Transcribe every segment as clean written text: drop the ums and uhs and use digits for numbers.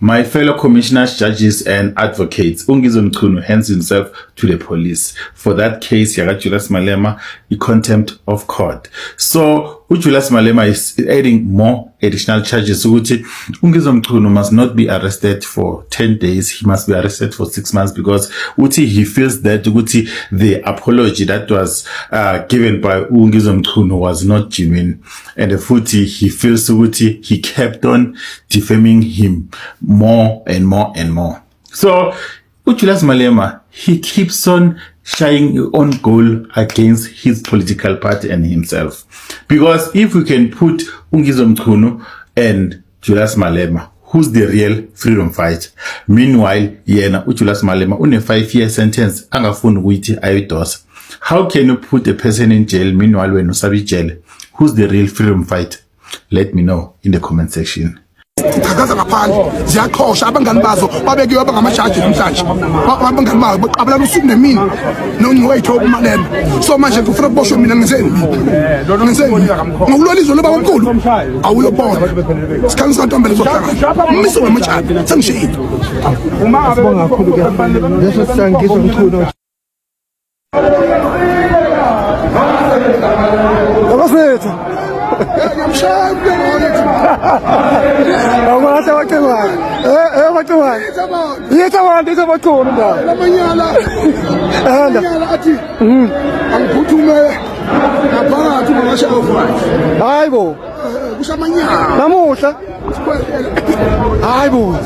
My fellow commissioners, judges, and advocates, Ungizo Mchunu hands himself to the police. For that case, Yaga Julius Malema, the contempt of court. So, Julius Malema is adding more additional charges. Ungizo Mchunu must not be arrested for 10 days. He must be arrested for 6 months because he feels that the apology that was given by Ungizo Mchunu was not genuine. And he feels he kept on defaming him more and more and more. So, Julius Malema, he keeps on shying on goal against his political party and himself. Because if we can put Ungizo Mchunu and Julius Malema, who's the real freedom fighter? Meanwhile, Julius Malema, on a 5-year sentence, angafuni ukuthi ayidosa. How can you put a person in jail, meanwhile when usabi jail? Who's the real freedom fighter? Let me know in the comment section. Iqhakaza ngaphandle ziyaxhosha abangani bazo babekiwe abangamashaji namhlanje abangani babo baqabula usuku nemini nongcwethu obumalema so manje kufuna kuboshwe mina ngizeni ngokulwa izwe loba kakhulu awuyobona sikhangisa ntombele zohlanga ummiso wamachati sengishilo uma abonga kakhulu ke leso sangizwe umculo abafethu Awata wakewa. Wakewa. Yeta wandi za bakuru nda. Lamanyala. Lamanyala ati. Angiphuthumele. Ngapha athi mangasha ofuna. Hayibo. Kushamanyala. Namuhla. Hayibo.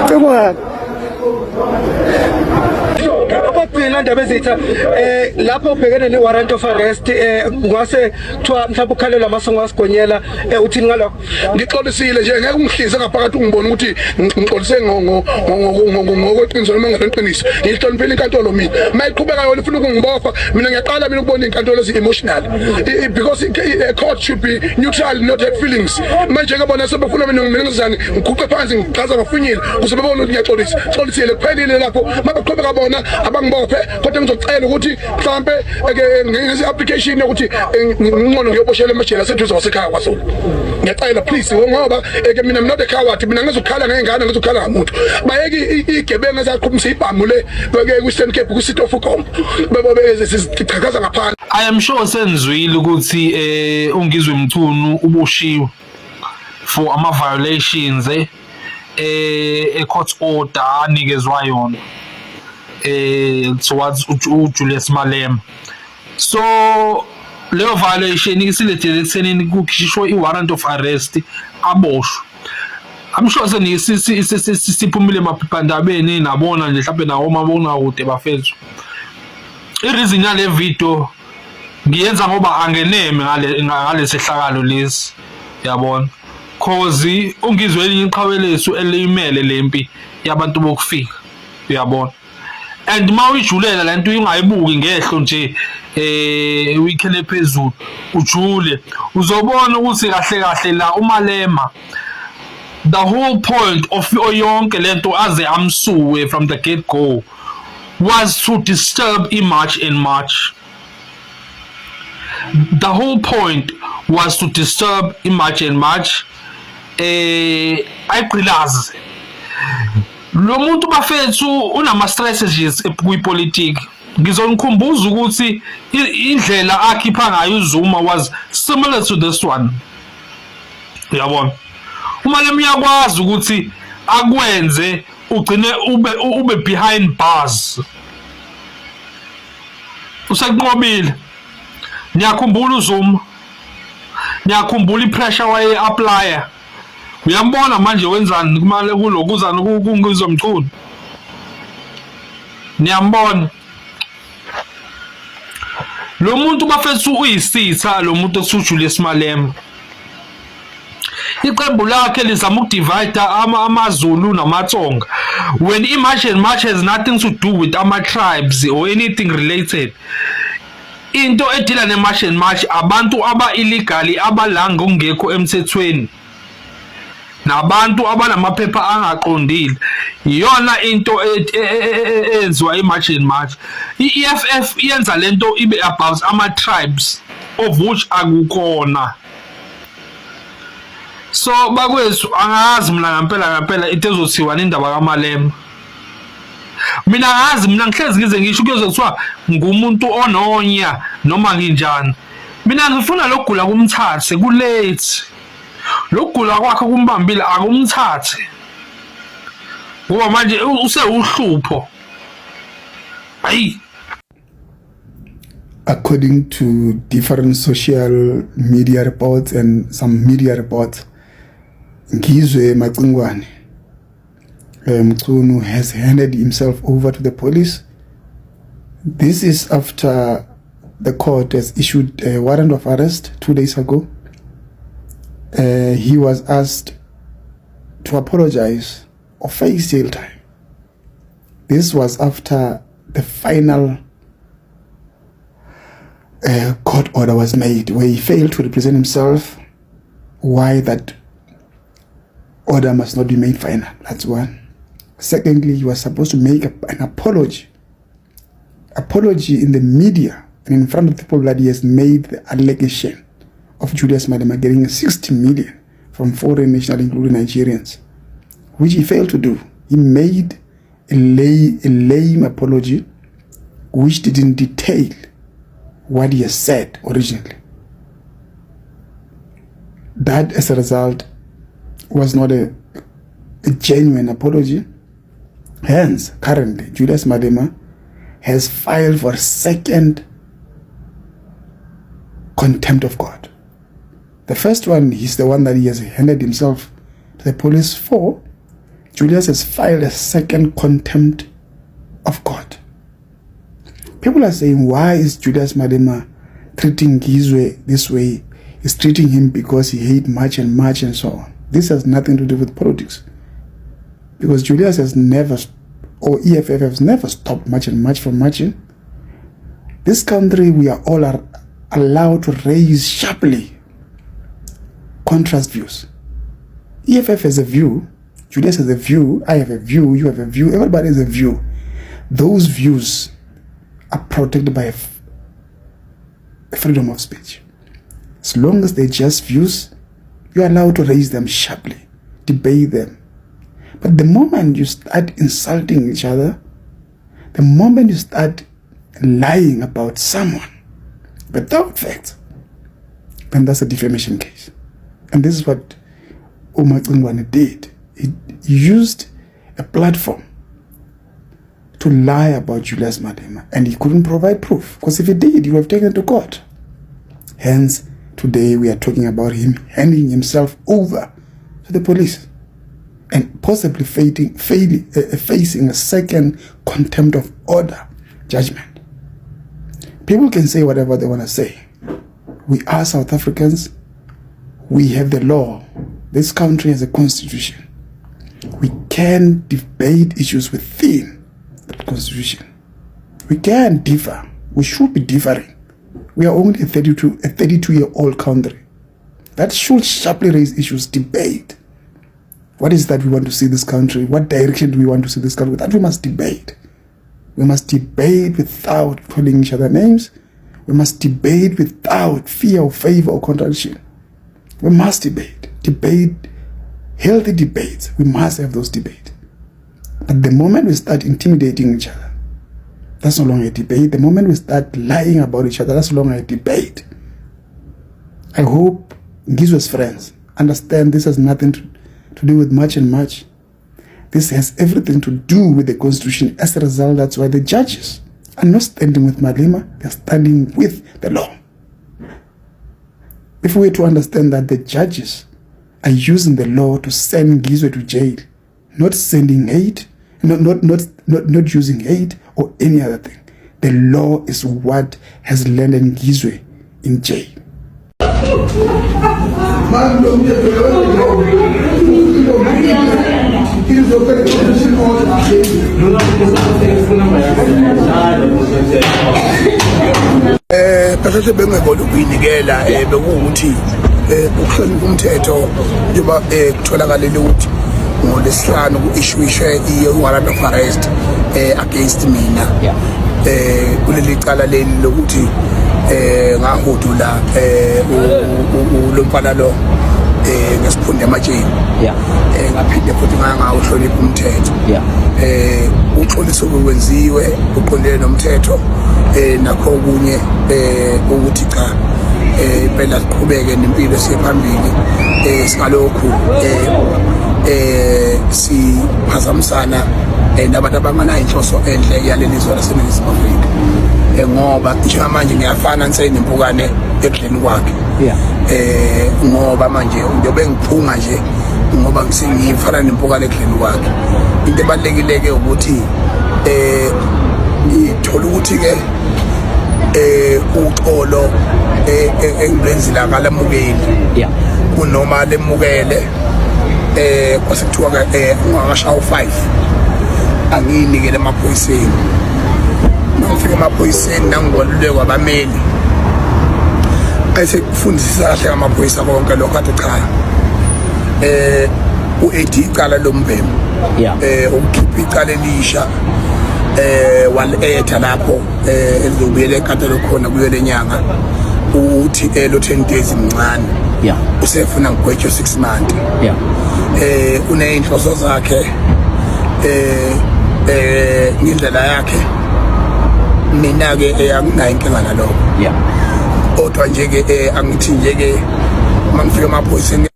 Kewa. Abagcina indaba ezitha lapho ubhekene ne warrant of arrest ngase kuthiwa mhlawumbe ukhalelwa amasongo asigonyela uthini ngalokho ngixolisile nje ngeke ungihlise ngaphakathi ungibone ukuthi ngixolise ngokweqiniso noma ngeqiniso ngihloniphile inkantolo mina mayiqhubeka yona ufuna ukungibopha mina ngiyaqala mina ukubona inkantolo ezi-emotional because a court should be neutral, not have feelings. Manje ngabona sebefuna mina ngizani ngiguqe phansi ngiqhaza ngafunyile ukuze bebone ukuthi ngiyixolisile kuphelile lapho mabaqhubeka bona abangibophe kodwa ngizocela ukuthi mhlambe ngeze application yokuthi ngingcono ngiyoboshela emajele aseduze wasekhaya kwaZulu. Ngiyacela please ngoba mina not a coward, mina ngizokhala ngengane ngizokhala ngamuntu. Bayeke igebenga ezaqhumisa ibhamu le kwi-Western Cape kusitofu kombo. Bebe siqhakaza ngaphandle. I am sure senzwile ukuthi Ungizwe Mchunu uboshiwe for ama violations a court order anikezwa yona towards Julius Malema. So leyo violation isilethele ekuthenini kukhishwe i-warrant of arrest aboshwe. I'm sure siphumile emaphephandabeni nabona nje mhlawumbe nawo mabonakude bafethu. I-reason yale video ngiyenza ngoba angeneme ngale sehlakalo lesi yabona cause Ungizwe elinye iqhawelesu elimele lempi yabantu bokufika uyabona. And mawijulela lento ungayibuki ngehlo nje weekend ephezulu ujule uzobona ukuthi kahle kahle la uMalema the whole point of yonke lento aze amsuwe from the get go was to disturb March and March. The whole point was to disturb March and March. Ayiqilazi lo muntu bafethu unama strategies kwipolitiki. Ngizonikhumbuza ukuthi indlela akhipha ngayo uZuma was similar to this one. Uyabona? Umalema uyakwazi ukuthi akwenze ugcine ube behind bars. Usakunqobile. Ngiyakhumbula uZuma. Ngiyakhumbula ipressure waye applyer. Uyambona manje wenzani kumale kulokuzana kungizwe Mchunu. Niyambona. Lo muntu bafethu uyisitha lo muntu osuJulius Malema. Iqembu lakhe lizama ukudivide amaZulu namaTsonga. When March and March has nothing to do with ama tribes or anything related. Into edila neMarch and March abantu aba illegally abalanga ungekho emthethweni. Nabantu abanamaphepha angaqondile. Iyona into enziwa iMarch and March. I-EFF yenza lento ibe about ama tribes of which akukona. So bakwethu angazi mina ngempela into ezothiwa indaba kaMalema. Mina ngazi mina ngihlezi ngize ngisho kuzothiwa ngumuntu ononya noma nginjani. Mina ngifuna lokugula kumthathe kulate. Lokugula kwakhe kumbambile akumthathe. Ngoba manje usewuhlupho. Hayi. According to different social media reports and some media reports, Ngizwe Macingwane Mchunu has handed himself over to the police. This is after the court has issued a warrant of arrest 2 days ago. He was asked to apologize or face jail time. This was after the final court order was made where he failed to represent himself. Why that order must not be made final. That's one. Secondly, he was supposed to make an apology in the media and in front of people that he has made the allegation of Julius Malema getting 60 million from foreign nationals, including Nigerians, which he failed to do. He made a lame apology which didn't detail what he has said originally. That, as a result, was not a genuine apology. Hence, currently, Julius Malema has filed for a second contempt of court. The first one is the one that he has handed himself to the police for. Julius has filed a second contempt of court. People are saying, why is Julius Malema treating Ngizwe this way? He's treating him because he hates March and so on. This has nothing to do with politics. Because Julius has never, or EFF has never stopped March from marching. This country, we are all allowed to raise sharply contrast views. EFF has a view, Julius has a view, I have a view, you have a view, everybody has a view. Those views are protected by freedom of speech. As long as they're just views, you're allowed to raise them sharply, debate them. But the moment you start insulting each other, the moment you start lying about someone without facts, then that's a defamation case. And this is what Macingwane did. He used a platform to lie about Julius Malema, and he couldn't provide proof, because if he did, he would have taken it to court. Hence, today we are talking about him handing himself over to the police and possibly facing a second contempt of order judgment. People can say whatever they want to say. We are South Africans. We have the law. This country has a constitution. We can debate issues within the constitution. We can differ. We should be differing. We are only a 32-year-old country. That should sharply raise issues, debate. What is that we want to see this country? What direction do we want to see this country? That we must debate. We must debate without calling each other names. We must debate without fear or favor or contradiction. We must debate. Debate, healthy debates. We must have those debates. But the moment we start intimidating each other, that's no longer a debate. The moment we start lying about each other, that's no longer a debate. I hope Ngizwe's friends understand this has nothing to do with much and much. This has everything to do with the constitution. As a result, that's why the judges are not standing with Malema, they're standing with the law. If we were to understand that the judges are using the law to send Ngizwe to jail, not sending hate, not using hate or any other thing. The law is what has landed Ngizwe in jail. Phakathi bengekho ukuyinikela bekuwukuthi ukuhlonipha umthetho njengoba kutholakalele ukuthi ngoLesihlanu ku-issuishwe i-warrant of arrest against mina kuleli cala leli lokuthi ngahudula lo mfana lo ngesiphunde ematsheni Yeah. ngaphinde futhi ngawuhlonipha umthetho Yeah. uxolisa okwenziwe uqondene nomthetho nakho kunye ukuthi cha impela siqhubeke nempilo siphambili singalokhu siphazamisana nabantu abanganayo inhloso enhle yaleli zwe laseNingizimu Afrika ngoba njengamanje ngiyafana nempukane ekudleni kwakhe Yeah. ngoba manje ngiyobe ngiphunga nje ngoba ngifana nempukane ekudleni kwakhe into ebalekile ke ukuthi ngithola ukuthi ke uxolo engibenzile akalamukeli Yeah. kunoma lemukele kwasekuthiwa ke ungashawu 5 anginikele emaphoyiseni ngifike emaphoyiseni nangoluleko kwabameli ayekufundisisa kahle amaphoyisa konke lokho athi cha u-AD icala lombhemu Yeah. ukukhipha icala elisha wal-etha lapho elizobuyela enkantolo khona kuyo lenyanga uthi lo 10 days mncane Yeah. usefuna ngigwetshwe 6 months Yeah. uneyinhloso zakhe ngindlela yakhe mina ke anginayo inkinga nalokho Yeah. kodwa nje ke angithi nje ke mangifika emaphoyiseni.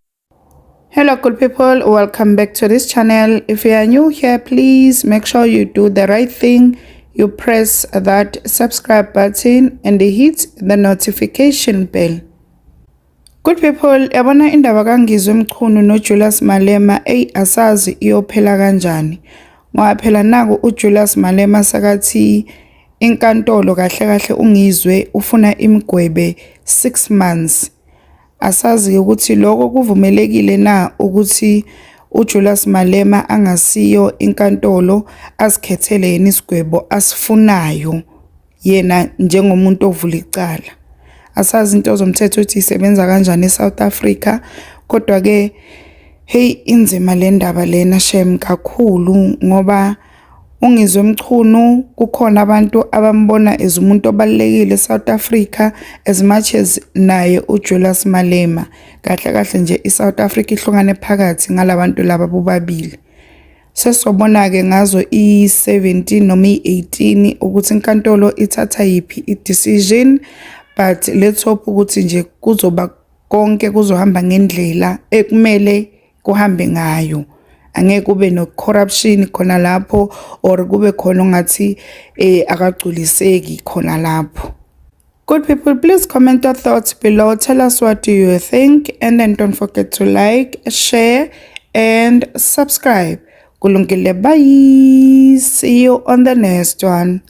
Hello good people, welcome back to this channel. If you are new here, please make sure you do the right thing. You press that subscribe button and hit the notification bell. Good people, yabona indaba kaNgizwe Mchunu noJulius Malema asazi iyophela kanjani. Ngoba phela naku uJulius Malema sakathi inkantolo kahle kahle ungizwe ufuna imgwebe 6 months. Asazi ukuthi lokho kuvumelekile na ukuthi uJulius Malema angasiyo inkantolo asikhethele yena isigwebo asifunayo yena njengomuntu ovula icala. Asazi into zomthetho ukuthi isebenza kanjani eSouth Africa, kodwa ke hey inzima le ndaba lena shem kakhulu ngoba uNgizwe Mchunu kukhona abantu abambona ezumuntu obalekile eSouth Africa as much as naye uJulius Malema. Kahle kahle nje iSouth Africa ihlongane phakathi ngalabantu laba bobabili. Sesobona ke ngazo i17 noma i18 ukuthi inkantolo ithatha yipi i-decision, but let's hope ukuthi nje kuzoba konke kuzohamba ngendlela ekumele kuhambe ngayo. Angeke kube no corruption khona lapho or kube khona ngathi akagculiseki khona lapho. Good people, please comment your thoughts below. Tell us what do you think, and then don't forget to like, share and subscribe. Kulungile, bye. See you on the next one.